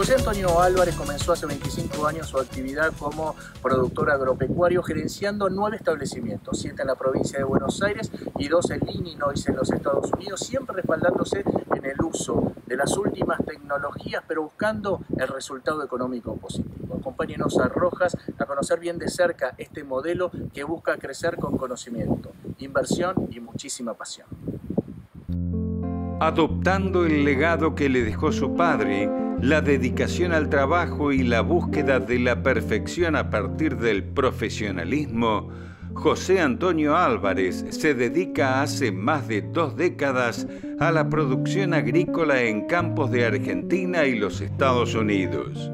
José Antonio Álvarez comenzó hace 25 años su actividad como productor agropecuario, gerenciando 9 establecimientos, 7 en la provincia de Buenos Aires y 2 en Illinois, en los Estados Unidos, siempre respaldándose en el uso de las últimas tecnologías, pero buscando el resultado económico positivo. Acompáñenos a Rojas a conocer bien de cerca este modelo que busca crecer con conocimiento, inversión y muchísima pasión. Adoptando el legado que le dejó su padre, la dedicación al trabajo y la búsqueda de la perfección a partir del profesionalismo, José Antonio Álvarez se dedica hace más de 2 décadas a la producción agrícola en campos de Argentina y los Estados Unidos.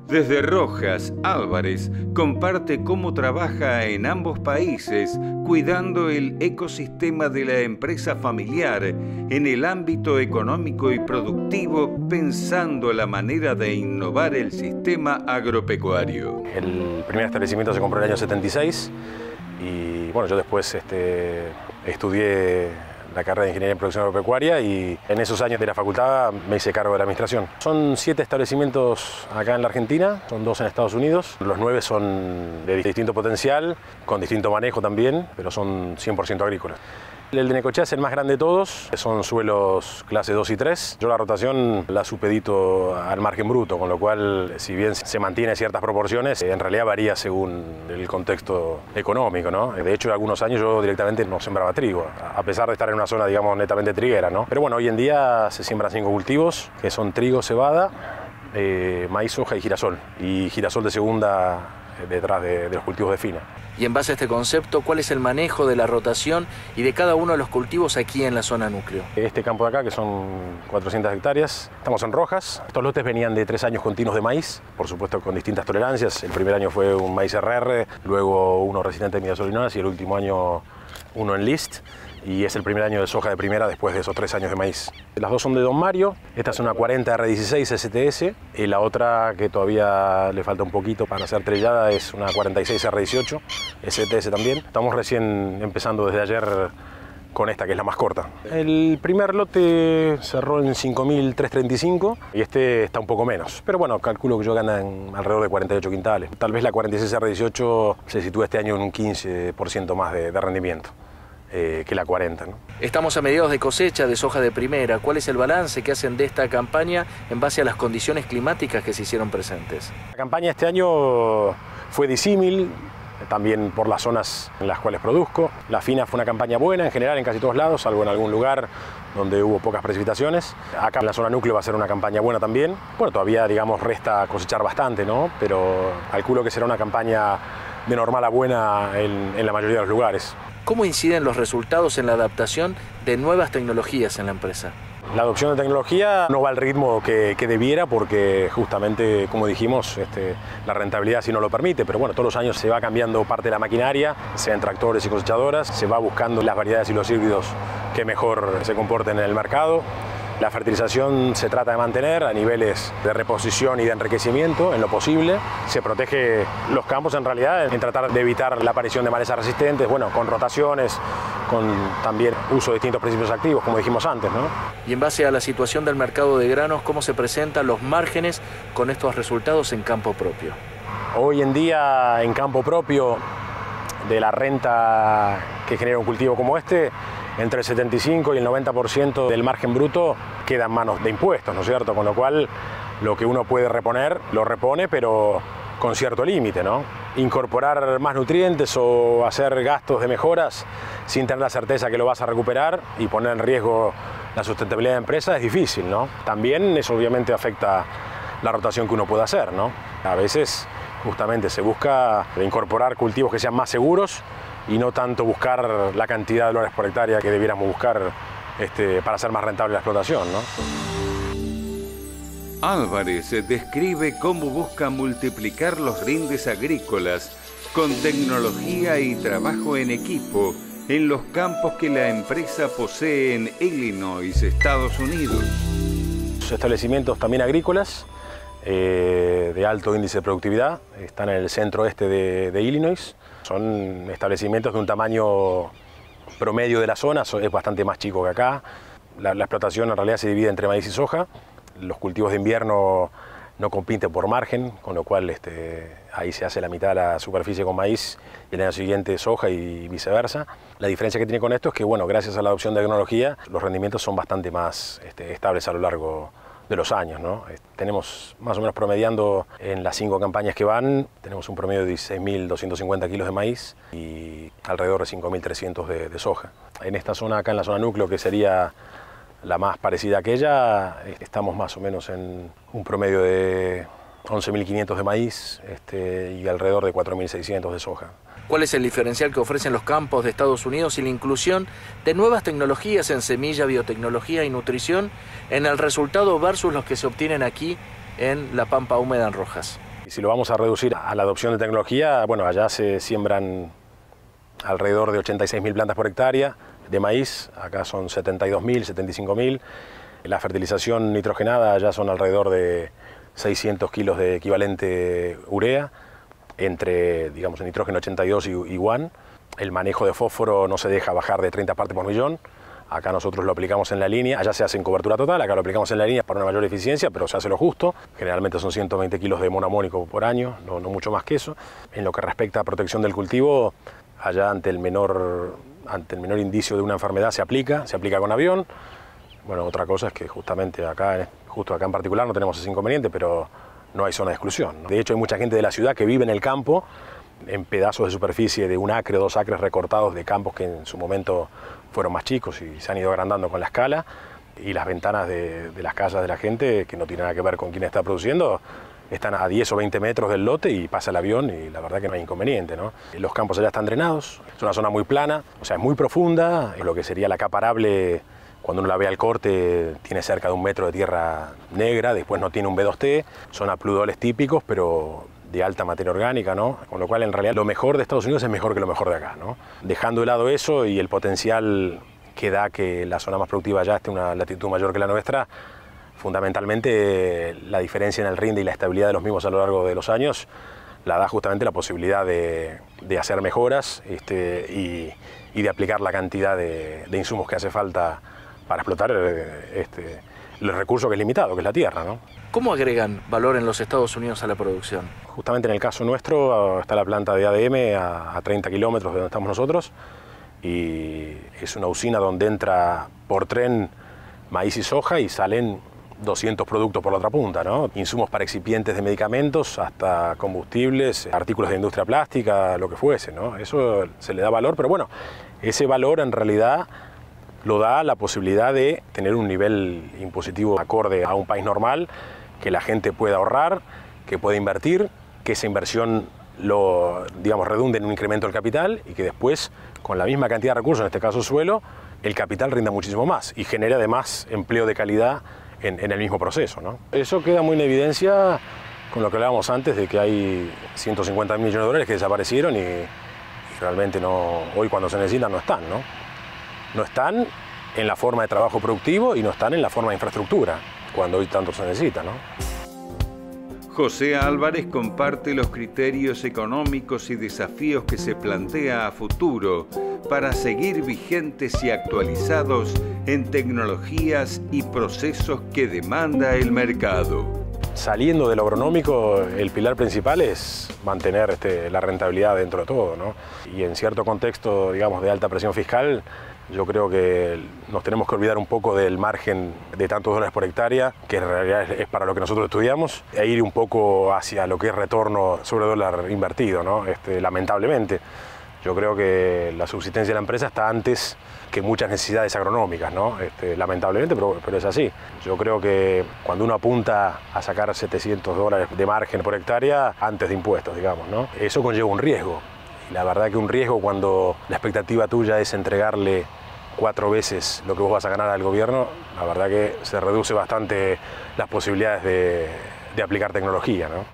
Desde Rojas, Álvarez comparte cómo trabaja en ambos países, cuidando el ecosistema de la empresa familiar en el ámbito económico y productivo, pensando la manera de innovar el sistema agropecuario. El primer establecimiento se compró en el año 76 y bueno, yo después estudié la carrera de Ingeniería en Producción Agropecuaria y en esos años de la facultad me hice cargo de la administración. Son 7 establecimientos acá en la Argentina, son 2 en Estados Unidos. Los 9 son de distinto potencial, con distinto manejo también, pero son 100% agrícolas. El de Necochea es el más grande de todos, son suelos clase 2 y 3. Yo la rotación la supedito al margen bruto, con lo cual, si bien se mantiene ciertas proporciones, en realidad varía según el contexto económico, ¿no? De hecho, algunos años yo directamente no sembraba trigo, a pesar de estar en una zona, digamos, netamente triguera, ¿no? Pero bueno, hoy en día se siembran 5 cultivos, que son trigo, cebada, maíz, soja y girasol de segunda detrás de los cultivos de fina. Y en base a este concepto, ¿cuál es el manejo de la rotación y de cada uno de los cultivos aquí en la zona núcleo? Este campo de acá, que son 400 hectáreas, estamos en Rojas. Estos lotes venían de 3 años continuos de maíz, por supuesto con distintas tolerancias. El primer año fue un maíz RR, luego uno resistente a midazolinona y el último año uno en list. Y es el primer año de soja de primera después de esos 3 años de maíz. Las 2 son de Don Mario, esta es una 40 R16 STS y la otra que todavía le falta un poquito para ser trellada es una 46 R18 STS también. Estamos recién empezando desde ayer con esta, que es la más corta. El primer lote cerró en 5.335 y este está un poco menos. Pero bueno, calculo que yo gana en alrededor de 48 quintales. Tal vez la 46 R18 se sitúa este año en un 15% más de rendimiento que la 40, ¿no? Estamos a mediados de cosecha de soja de primera. ¿Cuál es el balance que hacen de esta campaña en base a las condiciones climáticas que se hicieron presentes? La campaña este año fue disímil, también por las zonas en las cuales produzco. La fina fue una campaña buena en general en casi todos lados, salvo en algún lugar donde hubo pocas precipitaciones. Acá en la zona núcleo va a ser una campaña buena también. Bueno, todavía, digamos, resta cosechar bastante, ¿no? Pero calculo que será una campaña de normal a buena en la mayoría de los lugares. ¿Cómo inciden los resultados en la adaptación de nuevas tecnologías en la empresa? La adopción de tecnología no va al ritmo que debiera porque justamente, como dijimos, la rentabilidad sí no lo permite, pero bueno, todos los años se va cambiando parte de la maquinaria, sean tractores y cosechadoras, se va buscando las variedades y los híbridos que mejor se comporten en el mercado. La fertilización se trata de mantener a niveles de reposición y de enriquecimiento en lo posible. Se protege los campos en realidad en tratar de evitar la aparición de malezas resistentes, bueno, con rotaciones, con también uso de distintos principios activos, como dijimos antes, ¿no? Y en base a la situación del mercado de granos, ¿cómo se presentan los márgenes con estos resultados en campo propio? Hoy en día, en campo propio, de la renta que genera un cultivo como este, entre el 75 y el 90% del margen bruto queda en manos de impuestos, ¿no es cierto? Con lo cual, lo que uno puede reponer, lo repone, pero con cierto límite, ¿no? Incorporar más nutrientes o hacer gastos de mejoras sin tener la certeza que lo vas a recuperar y poner en riesgo la sustentabilidad de la empresa es difícil, ¿no? También eso obviamente afecta la rotación que uno puede hacer, ¿no? A veces justamente se busca incorporar cultivos que sean más seguros y no tanto buscar la cantidad de dólares por hectárea que debiéramos buscar para hacer más rentable la explotación, ¿no? Álvarez describe cómo busca multiplicar los rindes agrícolas con tecnología y trabajo en equipo en los campos que la empresa posee en Illinois, Estados Unidos. Establecimientos también agrícolas de alto índice de productividad, están en el centro oeste de Illinois. Son establecimientos de un tamaño promedio de la zona, es bastante más chico que acá. La explotación en realidad se divide entre maíz y soja. Los cultivos de invierno no compite por margen, con lo cual ahí se hace la mitad de la superficie con maíz y el año siguiente soja y viceversa. La diferencia que tiene con esto es que, bueno, gracias a la adopción de tecnología, los rendimientos son bastante más estables a lo largo de los años, ¿no? Tenemos más o menos promediando en las 5 campañas que van, tenemos un promedio de 16.250 kilos de maíz y alrededor de 5.300 de soja. En esta zona, acá en la zona núcleo, que sería la más parecida a aquella, estamos más o menos en un promedio de 11.500 de maíz y alrededor de 4.600 de soja. ¿Cuál es el diferencial que ofrecen los campos de Estados Unidos y la inclusión de nuevas tecnologías en semilla, biotecnología y nutrición en el resultado versus los que se obtienen aquí en la pampa húmeda en Rojas? Y si lo vamos a reducir a la adopción de tecnología, bueno, allá se siembran alrededor de 86.000 plantas por hectárea de maíz, acá son 72.000, 75.000. La fertilización nitrogenada allá son alrededor de 600 kilos de equivalente urea, entre, digamos, el nitrógeno 82 y 1. El manejo de fósforo no se deja bajar de 30 partes por millón. Acá nosotros lo aplicamos en la línea, allá se hace en cobertura total, acá lo aplicamos en la línea para una mayor eficiencia, pero se hace lo justo. Generalmente son 120 kilos de monamónico por año, no mucho más que eso. En lo que respecta a protección del cultivo, allá ante el menor indicio de una enfermedad se aplica con avión. Bueno, otra cosa es que justamente justo acá en particular no tenemos ese inconveniente, pero no hay zona de exclusión, ¿no? De hecho, hay mucha gente de la ciudad que vive en el campo, en pedazos de superficie de 1 acre o 2 acres recortados de campos que en su momento fueron más chicos y se han ido agrandando con la escala, y las ventanas de las casas de la gente, que no tienen nada que ver con quién está produciendo, están a 10 o 20 metros del lote y pasa el avión y la verdad que no hay inconveniente, ¿no? Los campos allá están drenados, es una zona muy plana, o sea, es muy profunda, lo que sería la capa arable. Cuando uno la ve al corte, tiene cerca de 1 metro de tierra negra, después no tiene un B2T, son apludoles típicos, pero de alta materia orgánica, ¿no? Con lo cual, en realidad, lo mejor de Estados Unidos es mejor que lo mejor de acá, ¿no? Dejando de lado eso y el potencial que da que la zona más productiva allá esté a una latitud mayor que la nuestra, fundamentalmente la diferencia en el rinde y la estabilidad de los mismos a lo largo de los años la da justamente la posibilidad de hacer mejoras y de aplicar la cantidad de insumos que hace falta para explotar el recurso que es limitado, que es la tierra, ¿no? ¿Cómo agregan valor en los Estados Unidos a la producción? Justamente en el caso nuestro está la planta de ADM a 30 kilómetros de donde estamos nosotros y es una usina donde entra por tren maíz y soja y salen 200 productos por la otra punta, ¿no? Insumos para excipientes de medicamentos hasta combustibles, artículos de industria plástica, lo que fuese, ¿no? Eso se le da valor, pero bueno, ese valor en realidad lo da la posibilidad de tener un nivel impositivo acorde a un país normal, que la gente pueda ahorrar, que pueda invertir, que esa inversión redunde en un incremento del capital y que después, con la misma cantidad de recursos, en este caso suelo, el capital rinda muchísimo más y genera además empleo de calidad en el mismo proceso, ¿no? Eso queda muy en evidencia con lo que hablábamos antes de que hay 150.000 millones de dólares que desaparecieron y realmente hoy cuando se necesitan no están, ¿no? No están en la forma de trabajo productivo y no están en la forma de infraestructura, cuando hoy tanto se necesita, ¿no? José Álvarez comparte los criterios económicos y desafíos que se plantea a futuro para seguir vigentes y actualizados en tecnologías y procesos que demanda el mercado. Saliendo de lo agronómico, el pilar principal es mantener la rentabilidad dentro de todo, ¿no? Y en cierto contexto, digamos, de alta presión fiscal, yo creo que nos tenemos que olvidar un poco del margen de tantos dólares por hectárea, que en realidad es para lo que nosotros estudiamos, e ir un poco hacia lo que es retorno sobre dólar invertido, ¿no? Lamentablemente, yo creo que la subsistencia de la empresa está antes que muchas necesidades agronómicas, ¿no? Lamentablemente, pero es así. Yo creo que cuando uno apunta a sacar $700 de margen por hectárea antes de impuestos, digamos, ¿no? Eso conlleva un riesgo. Y la verdad que un riesgo cuando la expectativa tuya es entregarle 4 veces lo que vos vas a ganar al gobierno, la verdad que se reduce bastante las posibilidades de aplicar tecnología, ¿no?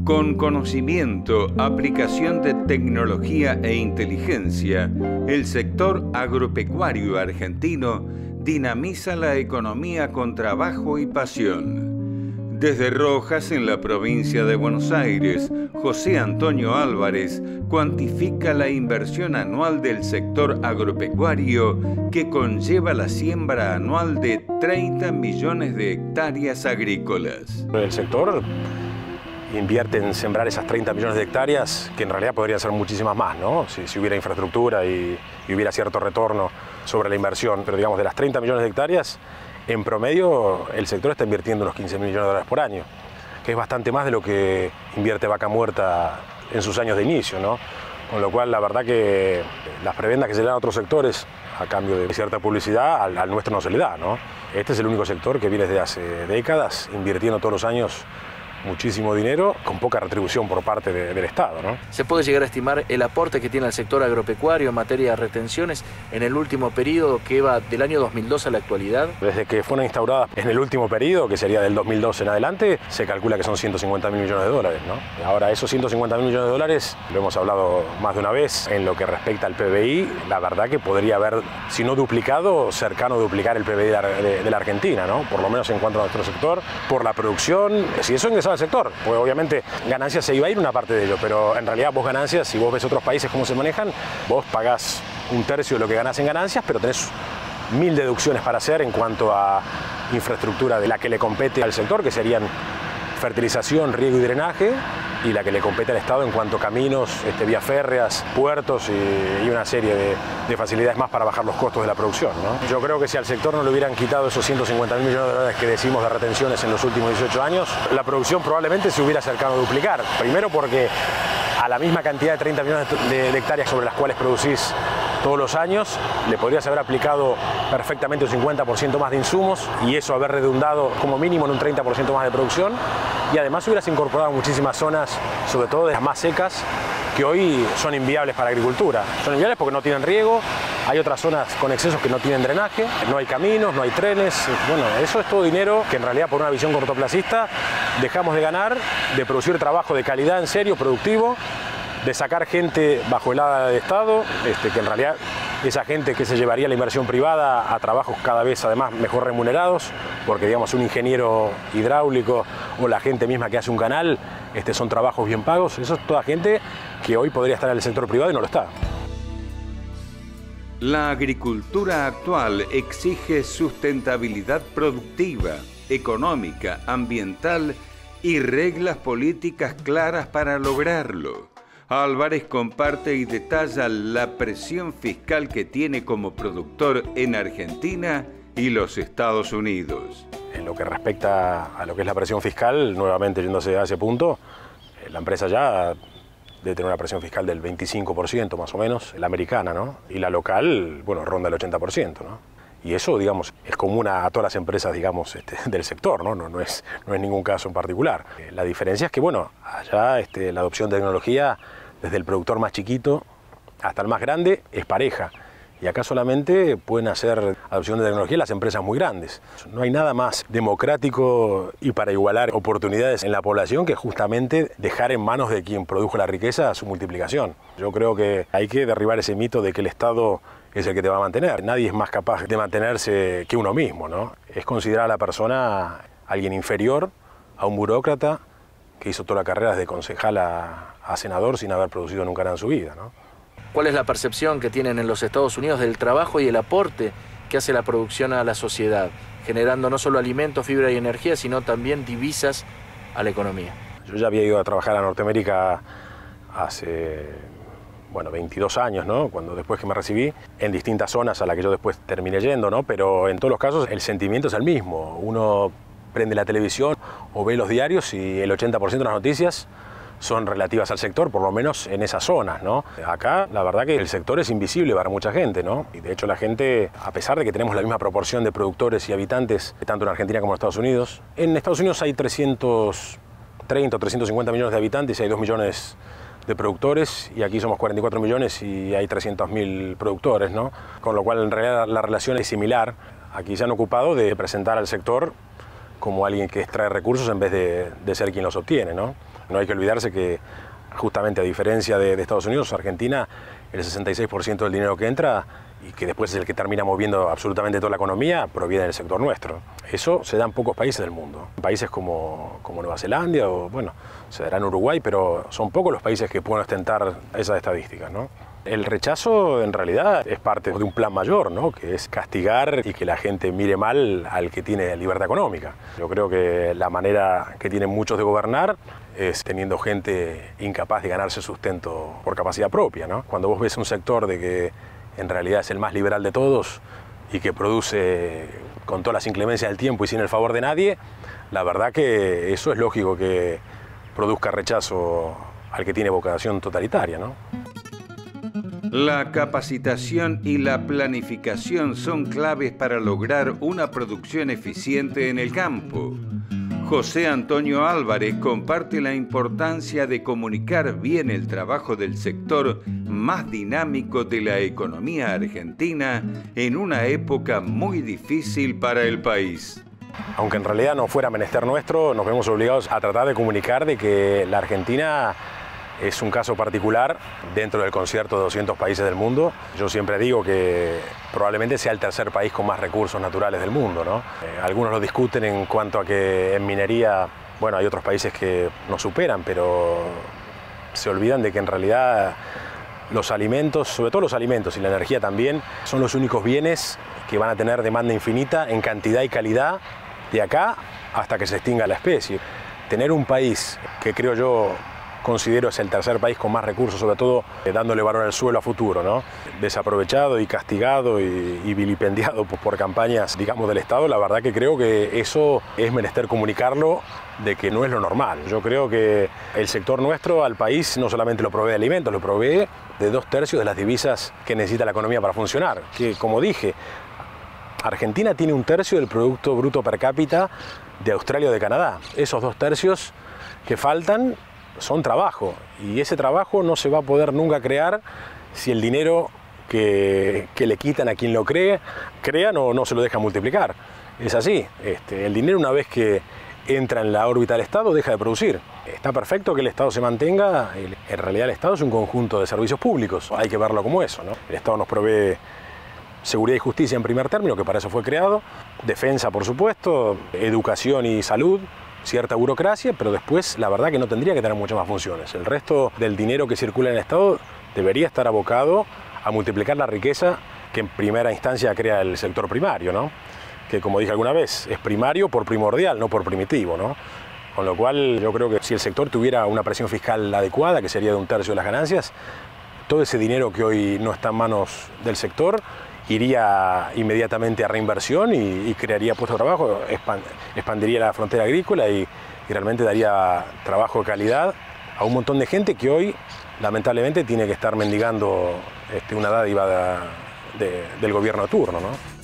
Con conocimiento, aplicación de tecnología e inteligencia, el sector agropecuario argentino dinamiza la economía con trabajo y pasión. Desde Rojas, en la provincia de Buenos Aires, José Antonio Álvarez cuantifica la inversión anual del sector agropecuario que conlleva la siembra anual de 30 millones de hectáreas agrícolas. El sector invierte en sembrar esas 30 millones de hectáreas, que en realidad podrían ser muchísimas más, ¿no? Si hubiera infraestructura y hubiera cierto retorno sobre la inversión. Pero digamos, de las 30 millones de hectáreas, en promedio el sector está invirtiendo unos 15.000 millones de dólares por año, que es bastante más de lo que invierte Vaca Muerta en sus años de inicio, ¿no? Con lo cual, la verdad que las prebendas que se le dan a otros sectores a cambio de cierta publicidad, al nuestro no se le da, ¿no? Este es el único sector que viene desde hace décadas invirtiendo todos los años muchísimo dinero con poca retribución por parte del Estado, ¿no? ¿Se puede llegar a estimar el aporte que tiene el sector agropecuario en materia de retenciones en el último periodo que va del año 2002 a la actualidad? Desde que fueron instauradas en el último periodo, que sería del 2002 en adelante, se calcula que son 150.000 millones de dólares, ¿no? Ahora, esos 150.000 millones de dólares, lo hemos hablado más de una vez, en lo que respecta al PBI, la verdad que podría haber, si no duplicado, cercano a duplicar el PBI de la Argentina, ¿no? Por lo menos en cuanto a nuestro sector, por la producción. Si eso ingresaba al sector, pues obviamente ganancias se iba a ir una parte de ello, pero en realidad vos ganancias, si vos ves otros países cómo se manejan, vos pagás un tercio de lo que ganás en ganancias, pero tenés 1000 deducciones para hacer en cuanto a infraestructura de la que le compete al sector, que serían fertilización, riego y drenaje, y la que le compete al Estado en cuanto a caminos, vías férreas, puertos y una serie de facilidades más para bajar los costos de la producción, ¿no? Yo creo que si al sector no le hubieran quitado esos 150.000 millones de dólares que decimos de retenciones en los últimos 18 años, la producción probablemente se hubiera acercado a duplicar. Primero porque a la misma cantidad de 30 millones de hectáreas sobre las cuales producís todos los años, le podrías haber aplicado perfectamente un 50% más de insumos y eso haber redundado como mínimo en un 30% más de producción, y además hubieras incorporado muchísimas zonas, sobre todo de las más secas, que hoy son inviables para la agricultura. Son inviables porque no tienen riego, hay otras zonas con excesos que no tienen drenaje, no hay caminos, no hay trenes. Bueno, eso es todo dinero que en realidad por una visión cortoplacista dejamos de ganar, de producir trabajo de calidad en serio, productivo, de sacar gente bajo el ala de Estado, que en realidad esa gente que se llevaría la inversión privada a trabajos cada vez además mejor remunerados, porque digamos un ingeniero hidráulico o la gente misma que hace un canal, son trabajos bien pagos. Eso es toda gente que hoy podría estar en el sector privado y no lo está. La agricultura actual exige sustentabilidad productiva, económica, ambiental y reglas políticas claras para lograrlo. Álvarez comparte y detalla la presión fiscal que tiene como productor en Argentina y los Estados Unidos. En lo que respecta a lo que es la presión fiscal, nuevamente yéndose a ese punto, la empresa ya debe tener una presión fiscal del 25% más o menos, la americana, ¿no? Y la local, bueno, ronda el 80%, ¿no? Y eso, digamos, es común a todas las empresas, digamos, del sector, ¿no? No es ningún caso en particular. La diferencia es que, bueno, allá la adopción de tecnología, desde el productor más chiquito hasta el más grande, es pareja. Y acá solamente pueden hacer adopción de tecnología las empresas muy grandes. No hay nada más democrático y para igualar oportunidades en la población que justamente dejar en manos de quien produjo la riqueza su multiplicación. Yo creo que hay que derribar ese mito de que el Estado es el que te va a mantener. Nadie es más capaz de mantenerse que uno mismo, ¿no? Es considerar a la persona alguien inferior a un burócrata que hizo toda la carrera desde concejal a senador sin haber producido nunca nada en su vida, ¿no? ¿Cuál es la percepción que tienen en los Estados Unidos del trabajo y el aporte que hace la producción a la sociedad, generando no solo alimentos, fibra y energía, sino también divisas a la economía? Yo ya había ido a trabajar a Norteamérica hace 22 años, ¿no? Después que me recibí, en distintas zonas a las que yo después terminé yendo, ¿no? Pero en todos los casos el sentimiento es el mismo. Uno prende la televisión o ve los diarios y el 80% de las noticias son relativas al sector, por lo menos en esas zonas, ¿no? Acá, la verdad que el sector es invisible para mucha gente, ¿no? Y de hecho la gente, a pesar de que tenemos la misma proporción de productores y habitantes, tanto en Argentina como en Estados Unidos hay 330 o 350 millones de habitantes y hay 2 millones de productores, y aquí somos 44 millones y hay 300.000 productores, ¿no? Con lo cual en realidad la relación es similar. Aquí se han ocupado de presentar al sector como alguien que extrae recursos en vez de ser quien los obtiene, ¿no? No hay que olvidarse que justamente a diferencia de Estados Unidos, Argentina el 66% del dinero que entra y que después es el que termina moviendo absolutamente toda la economía, proviene del sector nuestro. Eso se da en pocos países del mundo. Países como Nueva Zelanda o, bueno, se dará en Uruguay, pero son pocos los países que pueden ostentar esas estadísticas, ¿no? El rechazo en realidad es parte de un plan mayor, ¿no? Que es castigar y que la gente mire mal al que tiene libertad económica. Yo creo que la manera que tienen muchos de gobernar es teniendo gente incapaz de ganarse sustento por capacidad propia, ¿no? Cuando vos ves un sector de que en realidad es el más liberal de todos y que produce con todas las inclemencias del tiempo y sin el favor de nadie, la verdad que eso es lógico que produzca rechazo al que tiene vocación totalitaria, ¿no? La capacitación y la planificación son claves para lograr una producción eficiente en el campo. José Antonio Álvarez comparte la importancia de comunicar bien el trabajo del sector más dinámico de la economía argentina en una época muy difícil para el país. Aunque en realidad no fuera menester nuestro, nos vemos obligados a tratar de comunicar de que la Argentina es un caso particular dentro del concierto de 200 países del mundo. Yo siempre digo que probablemente sea el tercer país con más recursos naturales del mundo, ¿no? Algunos lo discuten en cuanto a que en minería, bueno, hay otros países que nos superan, pero se olvidan de que en realidad los alimentos, sobre todo los alimentos y la energía también, son los únicos bienes que van a tener demanda infinita en cantidad y calidad de acá hasta que se extinga la especie. Tener un país que creo yo considero es el tercer país con más recursos, sobre todo dándole valor al suelo a futuro, ¿no? Desaprovechado y castigado y vilipendiado por campañas, digamos, del Estado, la verdad que creo que eso es menester comunicarlo de que no es lo normal. Yo creo que el sector nuestro al país no solamente lo provee de alimentos, lo provee de 2/3 de las divisas que necesita la economía para funcionar, que como dije, Argentina tiene 1/3 del Producto Bruto Per Cápita de Australia o de Canadá. Esos 2/3 que faltan son trabajo, y ese trabajo no se va a poder nunca crear si el dinero que le quitan a quien lo crean o no se lo deja multiplicar. Es así, el dinero una vez que entra en la órbita del Estado deja de producir. Está perfecto que el Estado se mantenga, en realidad el Estado es un conjunto de servicios públicos, hay que verlo como eso, ¿no? El Estado nos provee seguridad y justicia en primer término, que para eso fue creado, defensa por supuesto, educación y salud, cierta burocracia, pero después la verdad que no tendría que tener muchas más funciones. El resto del dinero que circula en el Estado debería estar abocado a multiplicar la riqueza que en primera instancia crea el sector primario, ¿no? Que como dije alguna vez, es primario por primordial, no por primitivo, ¿no? Con lo cual yo creo que si el sector tuviera una presión fiscal adecuada, que sería de 1/3 de las ganancias, todo ese dinero que hoy no está en manos del sector iría inmediatamente a reinversión y crearía puestos de trabajo, expandiría la frontera agrícola y realmente daría trabajo de calidad a un montón de gente que hoy lamentablemente tiene que estar mendigando una dádiva del gobierno de turno, ¿no?